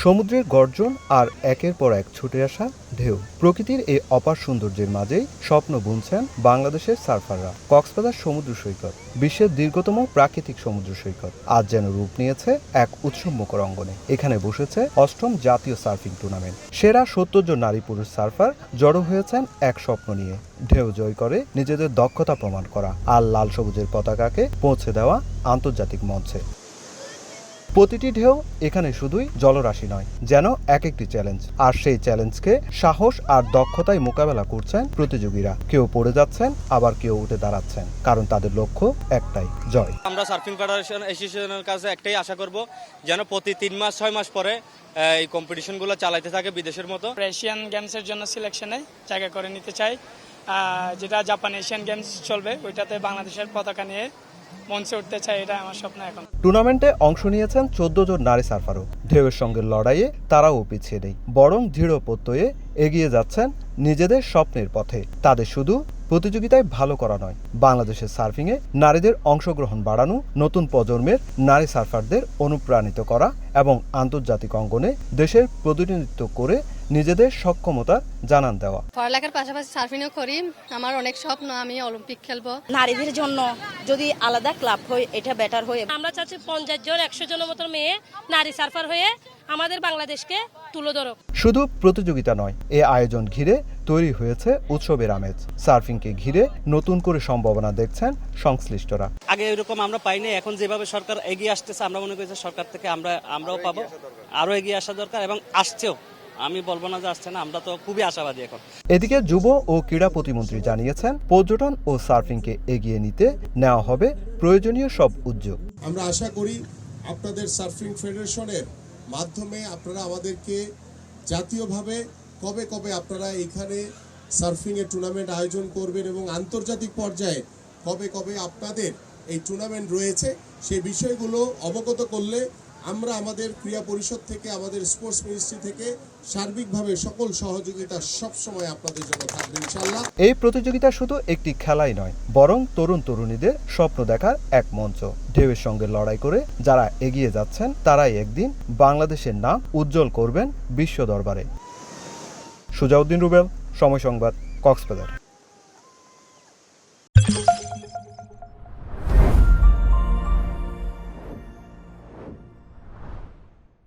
সমুদ্রের গর্জন আর একের পর এক ছুটে আসা ঢেউ, প্রকৃতির এই অপার সৌন্দর্যের মাঝেই স্বপ্ন বুনছেন বাংলাদেশের সার্ফাররা। কক্সবাজার সমুদ্র সৈকত বিশ্বের দীর্ঘতম প্রাকৃতিক সমুদ্র সৈকত আজ যেন রূপ নিয়েছে এক উৎসবমুখর অঙ্গনে। এখানে বসেছে ৮ম জাতীয় সার্ফিং টুর্নামেন্ট। সেরা ৭০ জন নারী পুরুষ সার্ফার জড়ো হয়েছেন এক স্বপ্ন নিয়ে, ঢেউ জয় করে নিজেদের দক্ষতা প্রমাণ করা আর লাল সবুজের পতাকাকে পৌঁছে দেওয়া আন্তর্জাতিক মঞ্চে। প্রতিটি ঢেউ এখানে শুধুই জলরাশি নয়, যেন এক একটি চ্যালেঞ্জ। আর সেই চ্যালেঞ্জকে সাহস আর দক্ষতায় মোকাবেলা করছেন প্রতিযোগীরা। কেউ পড়ে যাচ্ছেন, আবার কেউ উঠে দাঁড়াচ্ছেন, কারণ তাদের লক্ষ্য একটাই, জয়। আমরা সার্ফিং ফেডারেশন অ্যাসোসিয়েশনের কাছে একটাই আশা করব, যেন প্রতি ৩ মাস ৬ মাস পরে এই কম্পিটিশনগুলো চালাইতে থাকে বিদেশের মতো। এশিয়ান গেমসের জন্য সিলেকশনে জায়গা করে নিতে চাই, যেটা জাপান এশিয়ান গেমস চলবে, ওইটাতে বাংলাদেশের পতাকা নিয়ে মঞ্চে উঠতে চাই, এটা আমার স্বপ্ন। এখন টুর্নামেন্টে অংশ নিয়েছেন ১৪ জন নারী সার্ফারও। ঢেউয়ের সঙ্গে লড়াইয়ে তারাও পিছিয়ে নেই, বরং দৃঢ় প্রত্যয়ে এগিয়ে যাচ্ছেন নিজেদের স্বপ্নের পথে। তাদের শুধু প্রতিযোগিতায় ভালো করা নয়, বাংলাদেশের সার্ফিংয়ে নারীদের অংশগ্রহণ বাড়ানো, নতুন প্রজন্মের নারী সার্ফারদের অনুপ্রাণিত করা এবং আন্তর্জাতিক অঙ্গনে দেশের প্রতিনিধিত্ব করে নিজেদের সক্ষমতা জানান দেওয়া। পড়ালেখার পাশাপাশি সার্ফিংও করি, আমার অনেক স্বপ্ন আমি অলিম্পিক খেলবো। নারীদের জন্য যদি আলাদা ক্লাব হয় এটা বেটার হয়। আমরা চাচ্ছি ৫০ জন ১০০ জনের মতো মেয়ে নারী সার্ফার হয়ে আমাদের বাংলাদেশকে তুলে ধরো। শুধু প্রতিযোগিতা নয়, এ আয়োজন ঘিরে তৈরি হয়েছে উৎসবের আমেজ। সার্ফিংকে ঘিরে নতুন করে সম্ভাবনা দেখছেন সংশ্লিষ্টরা। আগে এরকম আমরা পাইনি, এখন যেভাবে সরকার এগিয়ে আসতেছে, আমরা মনে করি সরকার থেকে আমরাও পাবো, আরো এগিয়ে আসা দরকার এবং আসছেও। আমি বলবো না যে আসছে না, আমরা তো খুবই আশাবাদী এখন। এদিকে যুব ও ক্রীড়া প্রতিমন্ত্রী জানিয়েছেন, পর্যটন ও সার্ফিংকে এগিয়ে নিতে নেওয়া হবে প্রয়োজনীয় সব উদ্যোগ। আমরা আশা করি আপনাদের সার্ফিং ফেডারেশনের মাধ্যমে আপনারা আমাদেরকে জাতীয়ভাবে কবে কবে আপনারা এখানে সার্ফিংয়ের টুর্নামেন্ট আয়োজন করবেন এবং আন্তর্জাতিক পর্যায়ে কবে কবে আপনাদের এই টুর্নামেন্ট রয়েছে, সেই বিষয়গুলো অবগত করলে আমরা আমাদের ক্রীড়া পরিষদ থেকে, আমাদের স্পোর্টস মিনিস্ট্রি থেকে সার্বিকভাবে সকল সহযোগিতা সবসময় আপনাদের জন্য থাকবে ইনশাআল্লাহ। এই প্রতিযোগিতা শুধু একটি খেলাই নয়, বরং তরুণ তরুণীদের স্বপ্ন দেখার এক মঞ্চ। ঢেউয়ের সঙ্গে লড়াই করে যারা এগিয়ে যাচ্ছেন, তারাই একদিন বাংলাদেশের নাম উজ্জ্বল করবেন বিশ্ব দরবারে। সুজাউদ্দিন রুবেল, সময় সংবাদ, কক্সবাজার।